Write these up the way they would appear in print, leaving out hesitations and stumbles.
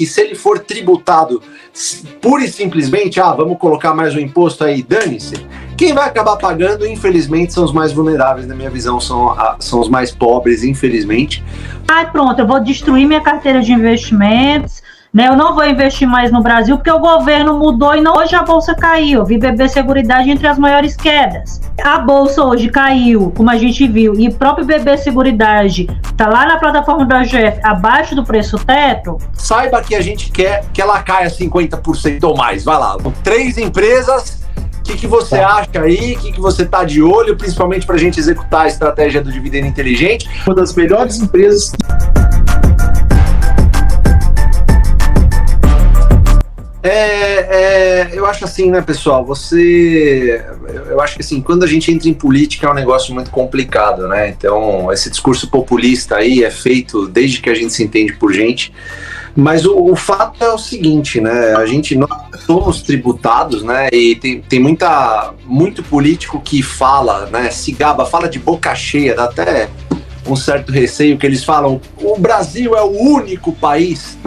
que se ele for tributado pura e simplesmente, vamos colocar mais um imposto aí, dane-se, quem vai acabar pagando, infelizmente, são os mais vulneráveis, na minha visão, são os mais pobres, infelizmente. Pronto, eu vou destruir minha carteira de investimentos, né? Eu não vou investir mais no Brasil porque o governo mudou e hoje a bolsa caiu. Eu vi BB Seguridade entre as maiores quedas. A bolsa hoje caiu, como a gente viu, e o próprio BB Seguridade está lá na plataforma da AGF abaixo do preço teto. Saiba que a gente quer que ela caia 50% ou mais. Vai lá, 3 empresas. O que você acha aí? O que você está de olho, principalmente para a gente executar a estratégia do dividendo inteligente? Uma das melhores empresas. Eu acho assim, né, pessoal? Eu acho que assim, quando a gente entra em política é um negócio muito complicado, né? Então, esse discurso populista aí é feito desde que a gente se entende por gente. Mas o fato é o seguinte, né? Nós somos tributados, né? E tem muito político que fala, né? Se gaba, fala de boca cheia, dá até um certo receio que eles falam: o Brasil é o único país,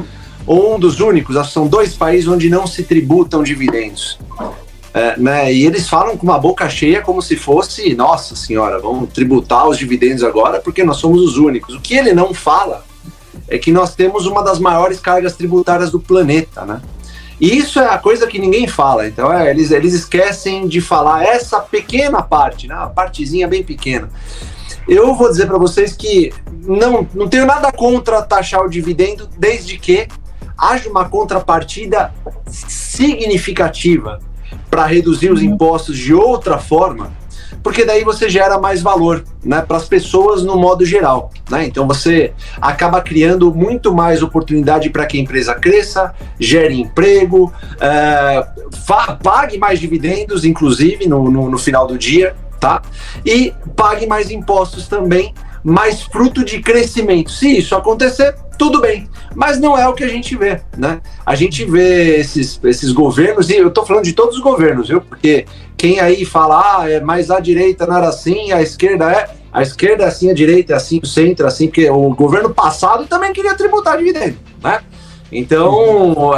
ou um dos únicos, são 2 países onde não se tributam dividendos. Né? E eles falam com uma boca cheia como se fosse, nossa senhora, vamos tributar os dividendos agora porque nós somos os únicos. O que ele não fala é que nós temos uma das maiores cargas tributárias do planeta, né? E isso é a coisa que ninguém fala. Então eles esquecem de falar essa pequena parte, né? Uma partezinha bem pequena. Eu vou dizer para vocês que não tenho nada contra taxar o dividendo, desde que haja uma contrapartida significativa para reduzir os impostos de outra forma, porque daí você gera mais valor, né, para as pessoas no modo geral, né? Então você acaba criando muito mais oportunidade para que a empresa cresça, gere emprego, pague mais dividendos, inclusive no final do dia, tá? E pague mais impostos também, mais fruto de crescimento. Se isso acontecer, tudo bem, mas não é o que a gente vê, né? A gente vê esses governos, e eu tô falando de todos os governos, viu? Porque quem aí fala, mas a direita não era assim, a esquerda é assim, a direita é assim, o centro é assim, porque o governo passado também queria tributar dividendo, né? Então,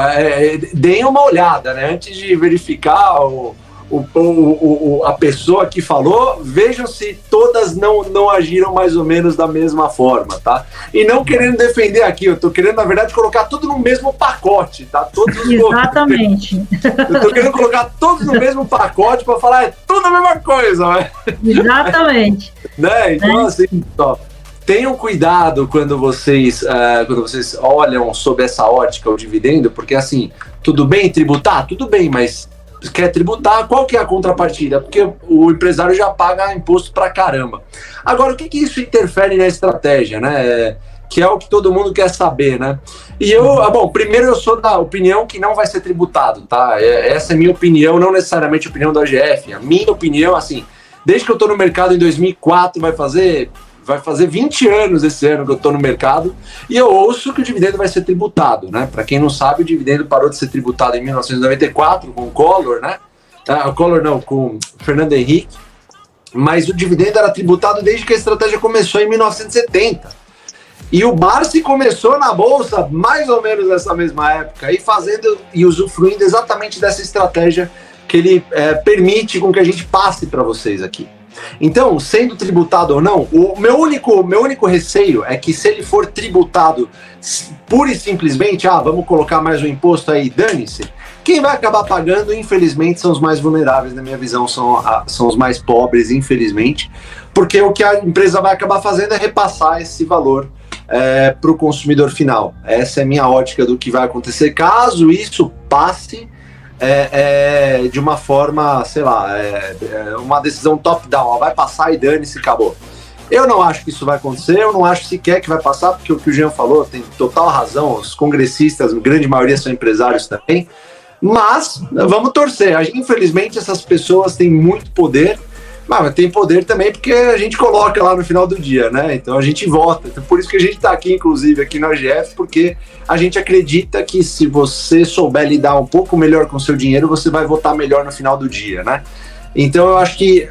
deem uma olhada, né? Antes de verificar a pessoa que falou, vejam se todas não agiram mais ou menos da mesma forma, tá? E não querendo defender aqui, eu tô querendo, na verdade, colocar tudo no mesmo pacote, tá? Exatamente. Eu tô querendo colocar todos no mesmo pacote para falar, tudo a mesma coisa, né? Exatamente. Né? Então, assim, ó, tenham cuidado quando vocês olham sob essa ótica o dividendo, porque assim, tudo bem tributar? Tudo bem, mas quer tributar, qual que é a contrapartida? Porque o empresário já paga imposto pra caramba. Agora, o que isso interfere na estratégia, né? Que é o que todo mundo quer saber, né? E primeiro eu sou da opinião que não vai ser tributado, tá? Essa é a minha opinião, não necessariamente a opinião da AGF. A minha opinião, assim, desde que eu tô no mercado em 2004, vai fazer 20 anos esse ano que eu estou no mercado, e eu ouço que o dividendo vai ser tributado, né? Para quem não sabe, o dividendo parou de ser tributado em 1994 com o Collor, né? Com Fernando Henrique, mas o dividendo era tributado desde que a estratégia começou em 1970. E o Barsi começou na Bolsa mais ou menos nessa mesma época, e usufruindo exatamente dessa estratégia que ele permite com que a gente passe para vocês aqui. Então, sendo tributado ou não, o meu único receio é que se ele for tributado pura e simplesmente, vamos colocar mais um imposto aí, dane-se, quem vai acabar pagando, infelizmente, são os mais vulneráveis, na minha visão, são os mais pobres, infelizmente, porque o que a empresa vai acabar fazendo é repassar esse valor para o consumidor final. Essa é a minha ótica do que vai acontecer, caso isso passe de uma forma, sei lá, uma decisão top-down, vai passar e dane-se, acabou. Eu não acho que isso vai acontecer, eu não acho sequer que vai passar, porque o que o Jean falou tem total razão, os congressistas, a grande maioria são empresários também, mas vamos torcer. Infelizmente essas pessoas têm muito poder, mas tem poder também porque a gente coloca lá no final do dia, né? Então a gente vota. Então, por isso que a gente está aqui, inclusive, aqui na AGF, porque a gente acredita que se você souber lidar um pouco melhor com o seu dinheiro, você vai votar melhor no final do dia, né? Então eu acho que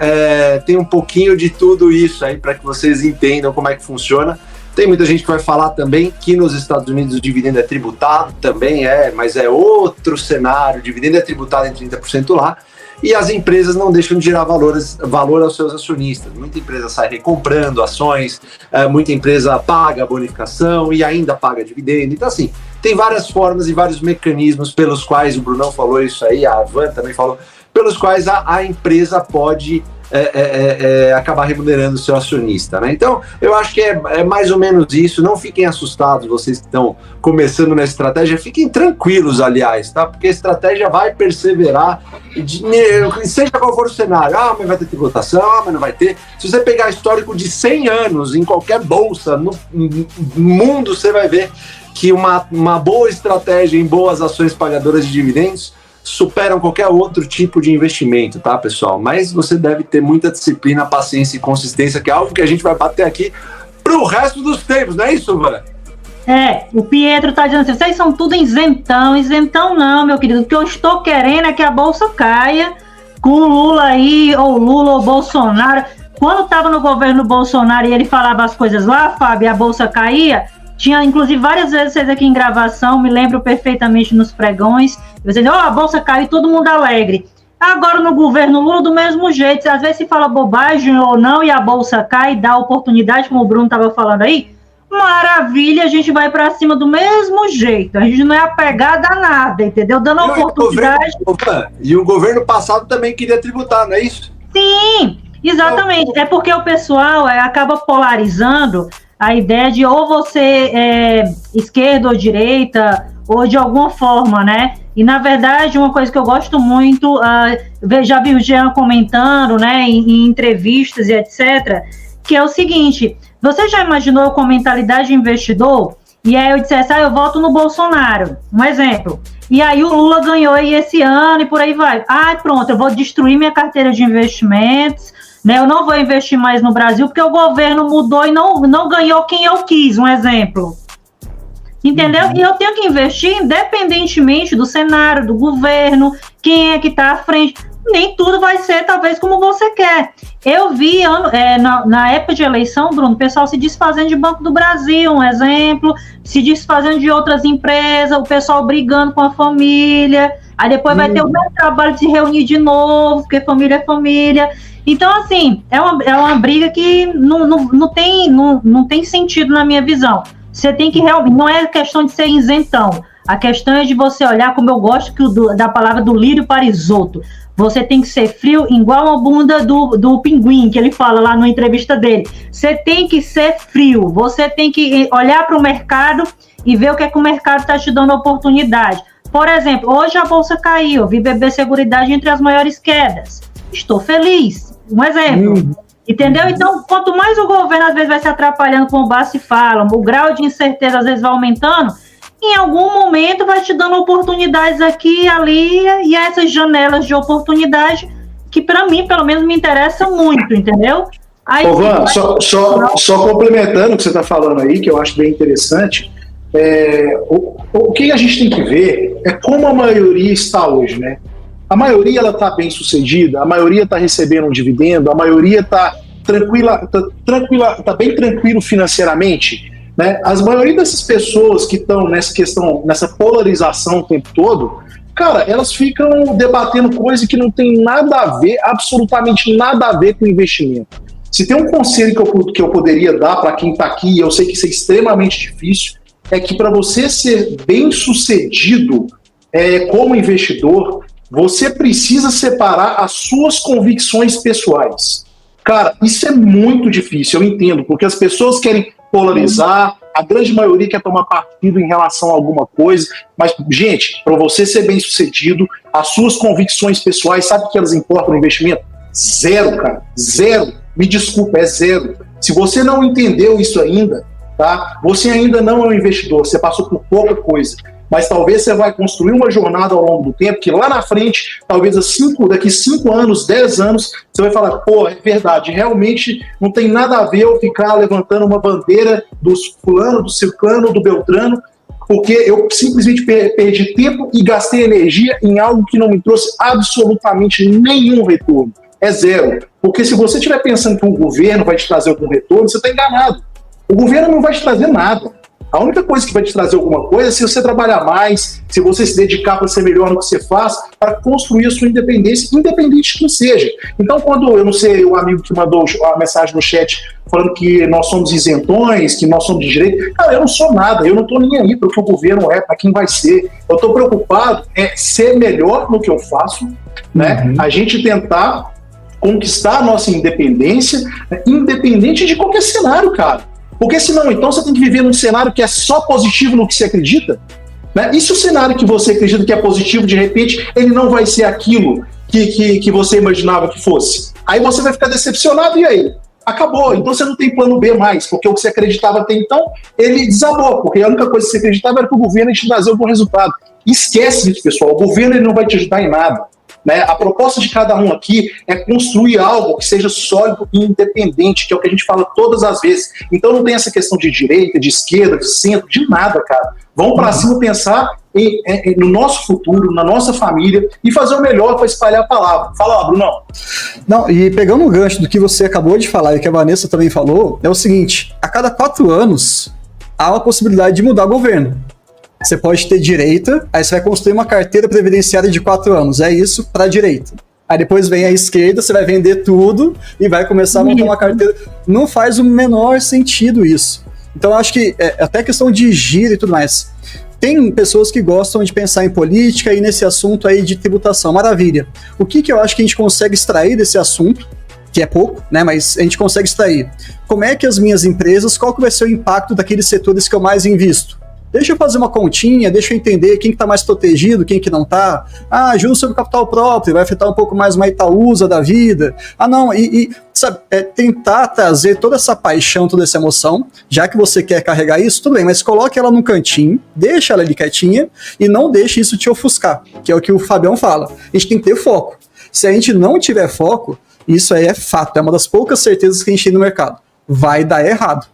tem um pouquinho de tudo isso aí para que vocês entendam como é que funciona. Tem muita gente que vai falar também que nos Estados Unidos o dividendo é tributado, também mas é outro cenário, o dividendo é tributado em 30% lá, e as empresas não deixam de gerar valor aos seus acionistas. Muita empresa sai recomprando ações, muita empresa paga bonificação e ainda paga dividendo. Então, assim, tem várias formas e vários mecanismos pelos quais, o Brunão falou isso aí, a Van também falou, pelos quais a empresa pode acabar remunerando o seu acionista, né? Então, eu acho que é mais ou menos isso. Não fiquem assustados, vocês que estão começando na estratégia, fiquem tranquilos, aliás, tá? Porque a estratégia vai perseverar, seja qual for o cenário. Mas vai ter tributação, mas não vai ter. Se você pegar histórico de 100 anos em qualquer bolsa no mundo, você vai ver que uma boa estratégia em boas ações pagadoras de dividendos superam qualquer outro tipo de investimento, tá, pessoal? Mas você deve ter muita disciplina, paciência e consistência, que é algo que a gente vai bater aqui pro resto dos tempos, não é isso, Van? O Pietro tá dizendo assim, vocês são tudo isentão não, meu querido, o que eu estou querendo é que a bolsa caia com o Lula aí, ou Lula ou Bolsonaro. Quando tava no governo Bolsonaro e ele falava as coisas lá, Fábio, a bolsa caía, tinha, inclusive, várias vezes vocês aqui em gravação, me lembro perfeitamente nos pregões, dizendo, a bolsa caiu e todo mundo alegre. Agora, no governo Lula, do mesmo jeito, às vezes se fala bobagem ou não, e a bolsa cai e dá oportunidade, como o Bruno estava falando aí, maravilha, a gente vai para cima do mesmo jeito, a gente não é apegado a nada, entendeu? Dando oportunidade. E o governo passado também queria tributar, não é isso? Sim, exatamente. É porque o pessoal acaba polarizando a ideia de ou você é esquerda ou direita, ou de alguma forma, né? E, na verdade, uma coisa que eu gosto muito, já vi o Jean comentando, né, em entrevistas e etc., que é o seguinte, você já imaginou com mentalidade de investidor? E aí eu dissesse, eu voto no Bolsonaro, um exemplo. E aí o Lula ganhou aí esse ano e por aí vai. Pronto, eu vou destruir minha carteira de investimentos, né? Eu não vou investir mais no Brasil porque o governo mudou e não ganhou quem eu quis, um exemplo. Entendeu? E eu tenho que investir independentemente do cenário, do governo, quem é que está à frente. Nem tudo vai ser, talvez, como você quer. Eu vi, na época de eleição, Bruno, o pessoal se desfazendo de Banco do Brasil, um exemplo, se desfazendo de outras empresas, o pessoal brigando com a família, aí depois vai ter o mesmo trabalho de se reunir de novo, porque família é família. Então, assim, é uma briga que não tem sentido na minha visão. Você tem que realmente, não é questão de ser isentão, a questão é de você olhar, como eu gosto da palavra do lírio para Isoto. Você tem que ser frio igual a bunda do pinguim, que ele fala lá na entrevista dele. Você tem que ser frio, você tem que olhar para o mercado e ver o que é que o mercado está te dando oportunidade. Por exemplo, hoje a bolsa caiu, eu vi BB Seguridade entre as maiores quedas. Estou feliz, um exemplo. Entendeu? Então, quanto mais o governo às vezes vai se atrapalhando, como o Bassi fala, o grau de incerteza às vezes vai aumentando, em algum momento vai te dando oportunidades aqui e ali, e essas janelas de oportunidade que para mim, pelo menos, me interessam muito, entendeu? Aí, Van, só complementando o que você está falando aí, que eu acho bem interessante, o que a gente tem que ver é como a maioria está hoje, né? A maioria está bem sucedida, a maioria está recebendo um dividendo, a maioria está tranquila, está bem tranquilo financeiramente, né? As maioria dessas pessoas que estão nessa polarização o tempo todo, cara, elas ficam debatendo coisas que não tem nada a ver, absolutamente nada a ver com investimento. Se tem um conselho que eu poderia dar para quem está aqui, e eu sei que isso é extremamente difícil, é que para você ser bem sucedido como investidor, você precisa separar as suas convicções pessoais. Cara, isso é muito difícil, eu entendo, porque as pessoas querem polarizar, a grande maioria quer tomar partido em relação a alguma coisa, mas, gente, para você ser bem sucedido, as suas convicções pessoais, sabe o que elas importam no investimento? Zero, cara, zero. Me desculpa, é zero. Se você não entendeu isso ainda, tá? Você ainda não é um investidor, você passou por pouca coisa. Mas talvez você vai construir uma jornada ao longo do tempo, que lá na frente, talvez daqui 5 anos, 10 anos, você vai falar, pô, é verdade, realmente não tem nada a ver eu ficar levantando uma bandeira dos fulano, do ciclano, do beltrano, porque eu simplesmente perdi tempo e gastei energia em algo que não me trouxe absolutamente nenhum retorno. É zero. Porque se você estiver pensando que um governo vai te trazer algum retorno, você está enganado. O governo não vai te trazer nada. A única coisa que vai te trazer alguma coisa é se você trabalhar mais, se você se dedicar para ser melhor no que você faz, para construir a sua independência, independente de quem seja. Então, quando, eu não sei, o amigo que mandou a mensagem no chat falando que nós somos isentões, que nós somos de direito, cara, eu não sou nada, eu não estou nem aí para o que o governo é, para quem vai ser. Eu estou preocupado em ser melhor no que eu faço, né? A gente tentar conquistar a nossa independência, independente de qualquer cenário, cara. Porque senão, então, você tem que viver num cenário que é só positivo no que você acredita, né? E se o cenário que você acredita que é positivo, de repente, ele não vai ser aquilo que você imaginava que fosse? Aí você vai ficar decepcionado, e aí? Acabou, então você não tem plano B mais, porque o que você acreditava até então, ele desabou, porque a única coisa que você acreditava era que o governo ia te trazer algum resultado. Esquece isso, pessoal, o governo ele não vai te ajudar em nada. Né? A proposta de cada um aqui é construir algo que seja sólido e independente, que é o que a gente fala todas as vezes. Então não tem essa questão de direita, de esquerda, de centro, de nada, cara. Vamos para cima pensar no nosso futuro, na nossa família e fazer o melhor para espalhar a palavra. Fala lá, Brunão. Não, e pegando um gancho do que você acabou de falar e que a Vanessa também falou, é o seguinte, a cada 4 anos há uma possibilidade de mudar o governo. Você pode ter direita, aí você vai construir uma carteira previdenciária de 4 anos, é isso para a direita. Aí depois vem a esquerda, você vai vender tudo e vai começar a montar uma carteira. Não faz o menor sentido isso. Então eu acho que é até questão de giro e tudo mais. Tem pessoas que gostam de pensar em política e nesse assunto aí de tributação, maravilha. O que eu acho que a gente consegue extrair desse assunto, que é pouco, né, mas a gente consegue extrair. Como é que as minhas empresas, qual que vai ser o impacto daqueles setores que eu mais invisto? Deixa eu fazer uma continha, deixa eu entender quem que tá mais protegido, quem que não tá. Ah, juros sobre capital próprio, vai afetar um pouco mais uma Itaúsa da vida. Ah, não, sabe, tentar trazer toda essa paixão, toda essa emoção, já que você quer carregar isso, tudo bem, mas coloque ela num cantinho, deixa ela ali quietinha e não deixe isso te ofuscar, que é o que o Fabião fala. A gente tem que ter foco. Se a gente não tiver foco, isso aí é fato, é uma das poucas certezas que a gente tem no mercado. Vai dar errado.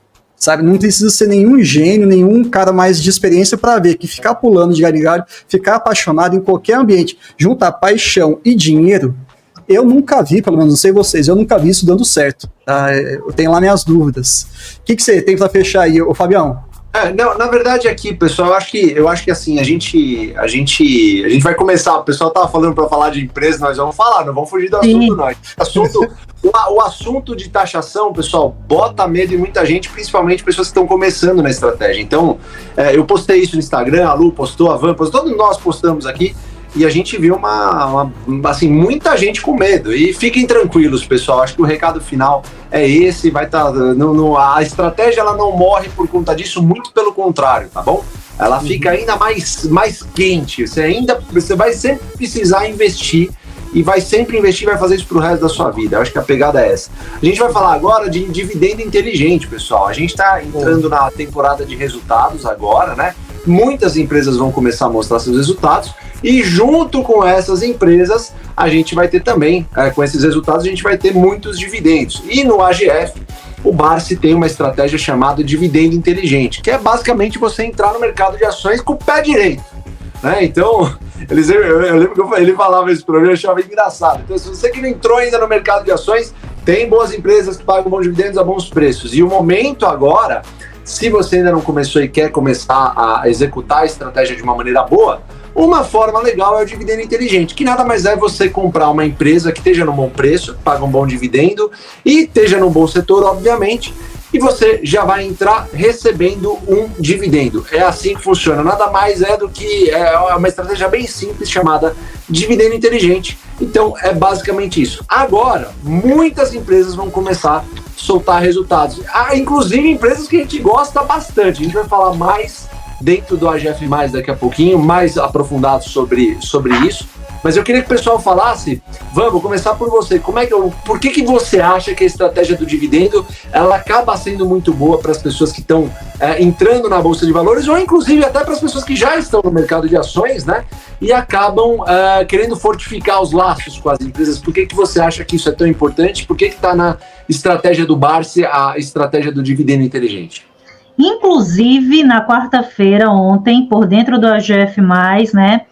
Sabe, não precisa ser nenhum gênio, nenhum cara mais de experiência para ver que ficar pulando de galho em galho, ficar apaixonado em qualquer ambiente, juntar paixão e dinheiro, eu nunca vi, pelo menos não sei vocês, eu nunca vi isso dando certo. Tá? Eu tenho lá minhas dúvidas. O que você tem para fechar aí, ô Fabião? Não, na verdade aqui, pessoal, eu acho que assim, a gente vai começar, o pessoal tava falando para falar de empresa, nós vamos falar, não vamos fugir do assunto, não. O assunto de taxação, pessoal, bota medo em muita gente, principalmente pessoas que estão começando na estratégia. Então, eu postei isso no Instagram, a Lu postou, a Van postou, todos nós postamos aqui, e a gente viu assim, muita gente com medo. E fiquem tranquilos, pessoal. Acho que o recado final é esse. Vai estar. A estratégia ela não morre por conta disso, muito pelo contrário, tá bom? Ela fica ainda mais quente. Você vai sempre precisar investir. E vai sempre investir, vai fazer isso pro resto da sua vida. Eu acho que a pegada é essa. A gente vai falar agora de dividendo inteligente, pessoal. A gente está entrando na temporada de resultados agora, né? Muitas empresas vão começar a mostrar seus resultados. E junto com essas empresas, a gente vai ter também, com esses resultados, a gente vai ter muitos dividendos. E no AGF, o Barsi tem uma estratégia chamada dividendo inteligente, que é basicamente você entrar no mercado de ações com o pé direito. Né? Então, eu lembro que ele falava isso para mim, eu achava engraçado. Então, se você que não entrou ainda no mercado de ações, tem boas empresas que pagam bons dividendos a bons preços. E o momento agora, se você ainda não começou e quer começar a executar a estratégia de uma maneira boa, uma forma legal é o dividendo inteligente, que nada mais é você comprar uma empresa que esteja num bom preço, paga um bom dividendo e esteja num bom setor, obviamente, e você já vai entrar recebendo um dividendo. É assim que funciona, nada mais é do que uma estratégia bem simples chamada dividendo inteligente. Então é basicamente isso. Agora, muitas empresas vão começar a soltar resultados, inclusive empresas que a gente gosta bastante. A gente vai falar mais dentro do AGF+, daqui a pouquinho, mais aprofundado sobre isso. Mas eu queria que o pessoal falasse, vou começar por você. Por que você acha que a estratégia do dividendo ela acaba sendo muito boa para as pessoas que estão entrando na Bolsa de Valores, ou inclusive até para as pessoas que já estão no mercado de ações, né? E acabam querendo fortificar os laços com as empresas? Por que você acha que isso é tão importante? Por que está na estratégia do Barsi a estratégia do dividendo inteligente? Inclusive, na quarta-feira, ontem, por dentro do AGF+, né,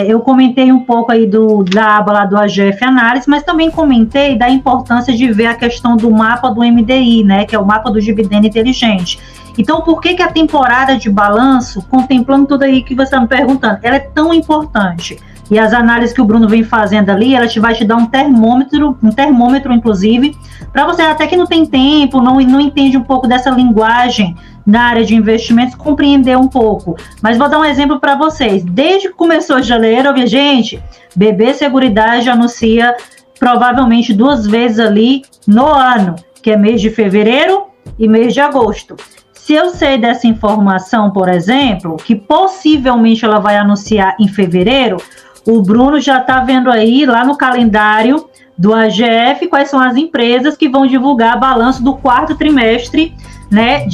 eu comentei um pouco aí da aba lá do AGF Análise, mas também comentei da importância de ver a questão do mapa do MDI, né, que é o mapa do dividendo inteligente. Então, por que a temporada de balanço, contemplando tudo aí que você está me perguntando, ela é tão importante? E as análises que o Bruno vem fazendo ali, ela vai te dar um termômetro inclusive, para você até que não tem tempo, não entende um pouco dessa linguagem na área de investimentos, compreender um pouco. Mas vou dar um exemplo para vocês. Desde que começou janeiro, gente, BB Seguridade anuncia provavelmente 2 vezes ali no ano, que é mês de fevereiro e mês de agosto. Se eu sei dessa informação, por exemplo, que possivelmente ela vai anunciar em fevereiro, o Bruno já está vendo aí lá no calendário do AGF quais são as empresas que vão divulgar balanço do 4º trimestre, né,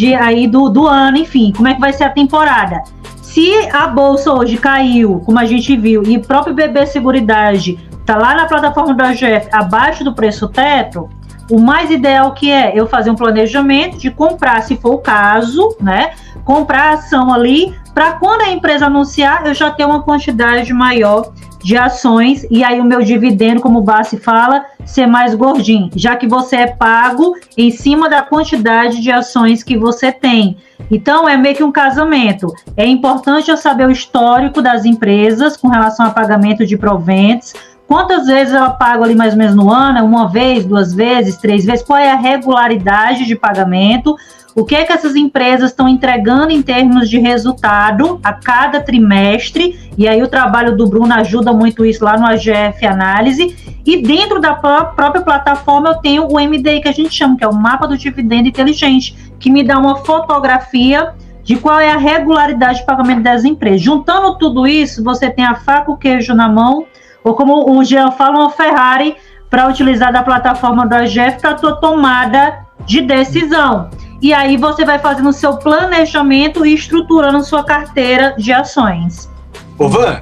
do ano, enfim, como é que vai ser a temporada. Se a bolsa hoje caiu, como a gente viu, e o próprio BB Seguridade está lá na plataforma do AGF abaixo do preço teto, o mais ideal que é eu fazer um planejamento de comprar, se for o caso, né, comprar a ação ali, para quando a empresa anunciar, eu já ter uma quantidade maior de ações, e aí o meu dividendo, como o Bassi fala, ser mais gordinho, já que você é pago em cima da quantidade de ações que você tem. Então, é meio que um casamento. É importante eu saber o histórico das empresas com relação a pagamento de proventos, quantas vezes ela paga ali mais ou menos no ano, 1 vez, 2 vezes, 3 vezes, qual é a regularidade de pagamento, o que é que essas empresas estão entregando em termos de resultado a cada trimestre, e aí o trabalho do Bruno ajuda muito isso lá no AGF Análise, e dentro da própria plataforma eu tenho o MDI que a gente chama, que é o Mapa do Dividendo Inteligente, que me dá uma fotografia de qual é a regularidade de pagamento das empresas. Juntando tudo isso, você tem a faca, o queijo na mão, ou como o Jean fala, uma Ferrari para utilizar da plataforma do AGF para a tua tomada de decisão. E aí você vai fazendo o seu planejamento e estruturando sua carteira de ações. Ô Van,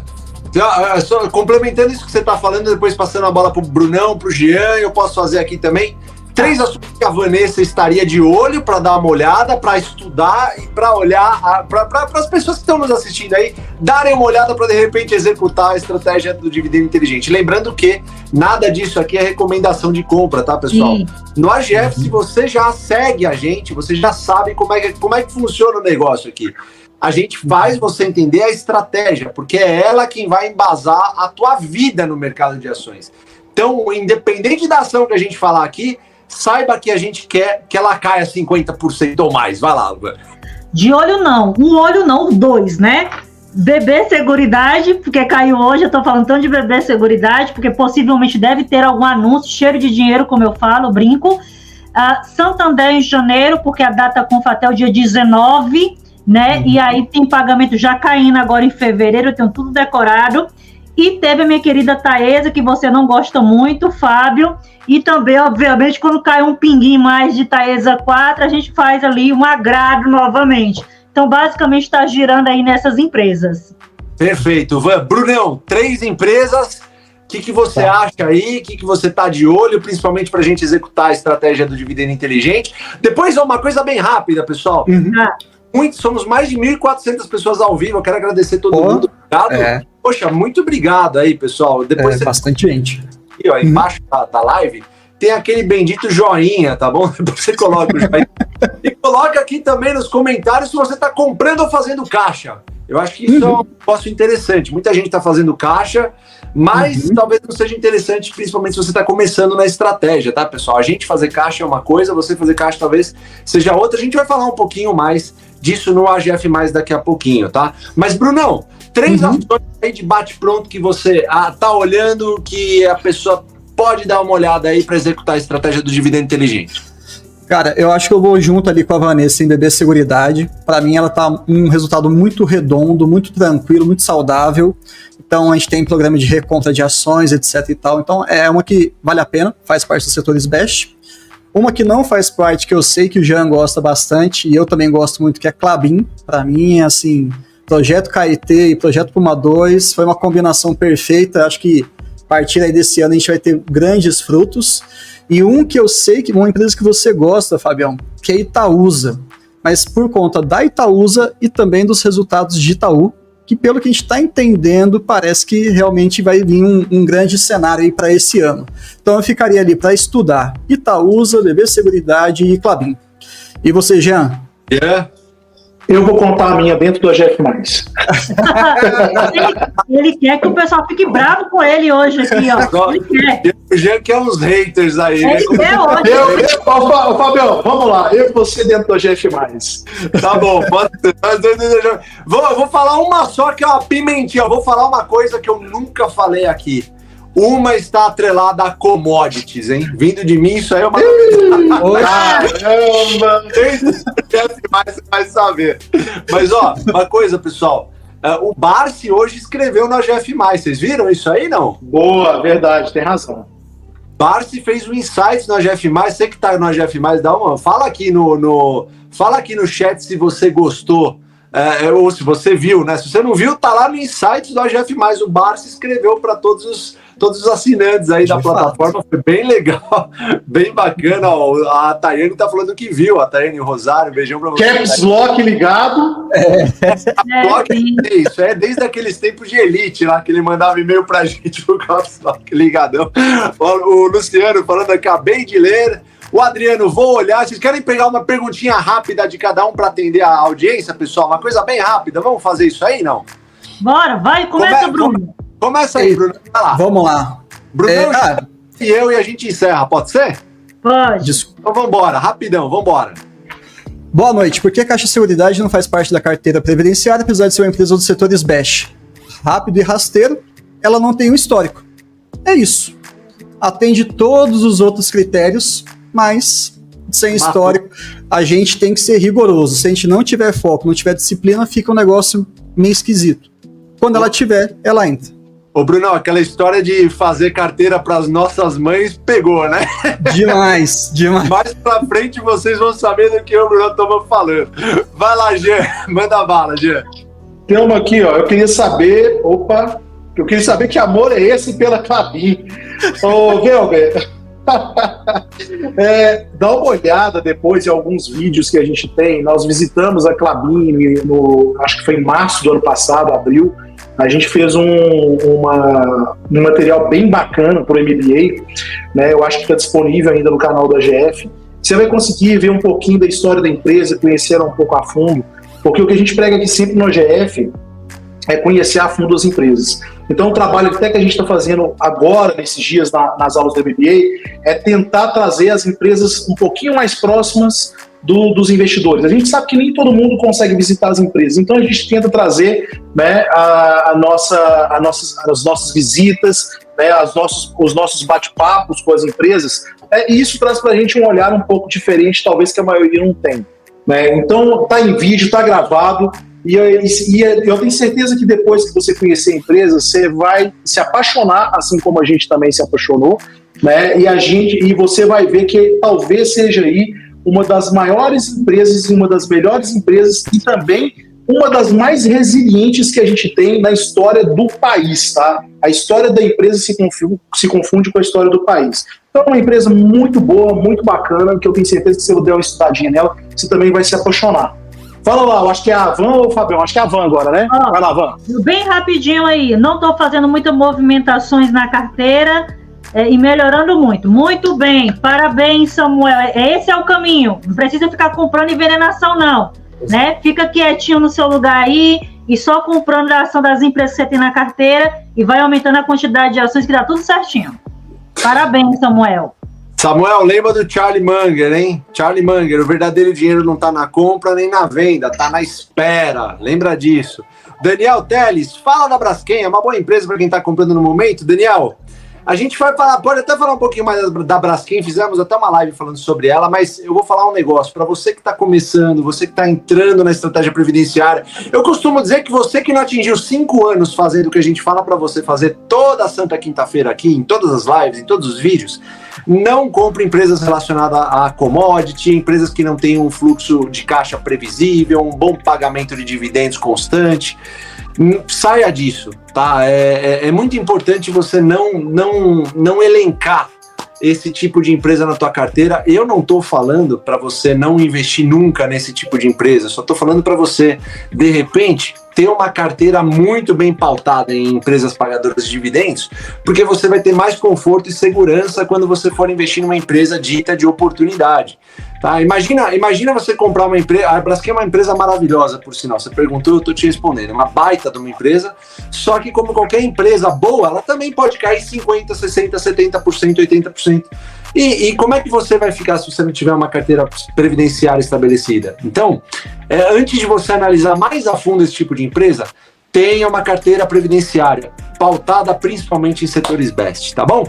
só complementando isso que você está falando, depois passando a bola para o Brunão, para o Jean, eu posso fazer aqui também 3 assuntos que a Vanessa estaria de olho para dar uma olhada, para estudar e para olhar, para as pessoas que estão nos assistindo aí, darem uma olhada para de repente executar a estratégia do dividendo inteligente. Lembrando que nada disso aqui é recomendação de compra, tá, pessoal? Sim. No AGF, se você já segue a gente, você já sabe como é que funciona o negócio aqui. A gente faz você entender a estratégia, porque é ela quem vai embasar a tua vida no mercado de ações. Então, independente da ação que a gente falar aqui, saiba que a gente quer que ela caia 50% ou mais. Vai lá, Luan. De olho não. Um olho não, 2, né? BB Seguridade, porque caiu hoje, eu tô falando tanto de BB Seguridade, porque possivelmente deve ter algum anúncio, cheiro de dinheiro, como eu falo, brinco. Santander em janeiro, porque a data confa até o dia 19, né? E aí tem pagamento já caindo agora em fevereiro, eu tenho tudo decorado. E teve a minha querida Taesa, que você não gosta muito, Fábio. E também, obviamente, quando cai um pinguinho mais de Taesa 4, a gente faz ali um agrado novamente. Então, basicamente, está girando aí nessas empresas. Perfeito. Van, Brunão, 3 empresas. O que você acha aí? O que você está de olho, principalmente para a gente executar a estratégia do dividendo inteligente? Depois, uma coisa bem rápida, pessoal. Somos mais de 1.400 pessoas ao vivo. Eu quero agradecer todo mundo. Obrigado. Poxa, muito obrigado aí, pessoal. Depois bastante gente. Aqui, ó, embaixo da live tem aquele bendito joinha, tá bom? Depois você coloca o joinha. E coloca aqui também nos comentários se você está comprando ou fazendo caixa. Eu acho que isso é um negócio interessante. Muita gente está fazendo caixa, mas talvez não seja interessante, principalmente se você está começando na estratégia, tá, pessoal? A gente fazer caixa é uma coisa, você fazer caixa talvez seja outra. A gente vai falar um pouquinho mais disso no AGF+, daqui a pouquinho, tá? Mas, Brunão, 3 ações aí de bate-pronto que você tá olhando, que a pessoa pode dar uma olhada aí para executar a estratégia do dividendo inteligente. Cara, eu acho que eu vou junto ali com a Vanessa em BB Seguridade. Para mim, ela tá um resultado muito redondo, muito tranquilo, muito saudável. Então, a gente tem programa de recompra de ações, etc e tal. Então, é uma que vale a pena, faz parte dos setores best. Uma que não faz parte, que eu sei que o Jean gosta bastante, e eu também gosto muito, que é Klabin. Para mim, assim, projeto KIT e projeto Puma 2 foi uma combinação perfeita. Acho que a partir aí desse ano a gente vai ter grandes frutos. E um que eu sei que uma empresa que você gosta, Fabião, que é Itaúsa. mas por conta da Itaúsa e também dos resultados de Itaú, que pelo que a gente está entendendo, parece que realmente vai vir um grande cenário aí para esse ano. Então eu ficaria ali para estudar Itaúsa, BB Seguridade e Klabin. E você, Jean? Eu vou contar a minha dentro do AGF+. Ele quer que o pessoal fique bravo com ele hoje aqui, ó. Ele quer. O Jean quer uns haters aí, né? Ele quer hoje. Fabião, vamos lá. Eu e você dentro do AGF+. Tá bom, pode ser. Vou falar uma só que é uma pimentinha. Vou falar uma coisa que eu nunca falei aqui. Uma está atrelada a commodities, hein? Vindo de mim, isso aí é uma caramba! Você vai saber. Mas, ó, uma coisa, pessoal. O Barsi hoje escreveu no AGF+. Vocês viram isso aí, não? Boa, verdade, tem razão. Barsi fez um insight no AGF+. Você que tá no AGF+, dá uma... Fala aqui no chat se você gostou. Ou se você viu, né? Se você não viu, tá lá no Insights do AGF+. O Barsi escreveu para todos os assinantes aí da plataforma. Foi bem legal, bem bacana. Ó, a Tayane tá falando que viu. A Tayane Rosário, beijão pra você. Caps Lock ligado. Isso é desde aqueles tempos de Elite lá, que ele mandava e-mail pra gente pro Caps Lock ligadão. O Luciano falando, acabei de ler. O Adriano, vou olhar. Vocês querem pegar uma perguntinha rápida de cada um para atender a audiência, pessoal? Uma coisa bem rápida. Vamos fazer isso aí, não? Bora, vai, começa, Bruno. Começa aí, Bruno. Vai lá. Vamos lá. Bruno e a gente encerra, pode ser? Pode. Então vambora, rapidão, vambora. Boa noite. Por que a Caixa Seguridade não faz parte da carteira previdenciária, apesar de ser uma empresa dos setores BESH? Rápido e rasteiro, ela não tem um histórico. É isso. Atende todos os outros critérios, mas sem histórico, a gente tem que ser rigoroso. Se a gente não tiver foco, não tiver disciplina, fica um negócio meio esquisito. Quando ela tiver, ela entra. Ô, Bruno, aquela história de fazer carteira para as nossas mães pegou, né? Demais, demais. Mais pra frente vocês vão saber do que o Bruno estava falando. Vai lá, Jean, manda bala, Jean. Tem uma aqui, ó. Eu queria saber que amor é esse pela Klabin. Ô, Velber, dá uma olhada depois em alguns vídeos que a gente tem. Nós visitamos a Klabin acho que foi em março do ano passado, abril. A gente fez um material bem bacana para o MBA, né? Eu acho que está disponível ainda no canal da AGF. Você vai conseguir ver um pouquinho da história da empresa, conhecer ela um pouco a fundo, porque o que a gente prega aqui sempre no AGF é conhecer a fundo as empresas. Então, o trabalho até que a gente está fazendo agora, nesses dias, nas aulas do MBA, é tentar trazer as empresas um pouquinho mais próximas dos investidores. A gente sabe que nem todo mundo consegue visitar as empresas, então a gente tenta trazer, né, as nossas visitas, né, os nossos bate-papos com as empresas, e isso traz para a gente um olhar um pouco diferente, talvez que a maioria não tem. Né? Então, está em vídeo, está gravado, e eu tenho certeza que depois que você conhecer a empresa, você vai se apaixonar, assim como a gente também se apaixonou, né? E você vai ver que talvez seja aí uma das maiores empresas e uma das melhores empresas e também uma das mais resilientes que a gente tem na história do país, tá? A história da empresa se confunde com a história do país. Então é uma empresa muito boa, muito bacana, que eu tenho certeza que se você der uma estudadinha nela, você também vai se apaixonar. Fala lá, eu acho que é a Van ou o Fabião? Acho que é a Van agora, né? Vai lá, Van. Bem rapidinho aí, não estou fazendo muitas movimentações na carteira e melhorando muito. Muito bem, parabéns, Samuel. Esse é o caminho, não precisa ficar comprando envenenação, não. Né? Fica quietinho no seu lugar aí e só comprando a ação das empresas que você tem na carteira e vai aumentando a quantidade de ações que dá tudo certinho. Parabéns, Samuel. Samuel, lembra do Charlie Munger, hein? Charlie Munger, o verdadeiro dinheiro não tá na compra nem na venda, tá na espera. Lembra disso. Daniel Teles, fala da Braskem, é uma boa empresa para quem tá comprando no momento. Daniel, a gente vai falar, pode até falar um pouquinho mais da Braskem, fizemos até uma live falando sobre ela, mas eu vou falar um negócio, para você que tá começando, você que tá entrando na estratégia previdenciária, eu costumo dizer que você que não atingiu 5 anos fazendo o que a gente fala para você fazer toda a santa quinta-feira aqui, em todas as lives, em todos os vídeos, não compre empresas relacionadas a commodity, empresas que não têm um fluxo de caixa previsível, um bom pagamento de dividendos constante. Saia disso, tá? É muito importante você não elencar esse tipo de empresa na tua carteira. Eu não estou falando para você não investir nunca nesse tipo de empresa, só estou falando para você, de repente, ter uma carteira muito bem pautada em empresas pagadoras de dividendos, porque você vai ter mais conforto e segurança quando você for investir numa empresa dita de oportunidade. Tá? Imagina você comprar uma empresa. A Braskem é uma empresa maravilhosa, por sinal. Você perguntou, eu estou te respondendo. É uma baita de uma empresa, só que como qualquer empresa boa, ela também pode cair 50%, 60%, 70%, 80%. E como é que você vai ficar se você não tiver uma carteira previdenciária estabelecida? Então, antes de você analisar mais a fundo esse tipo de empresa, tenha uma carteira previdenciária pautada principalmente em setores best, tá bom?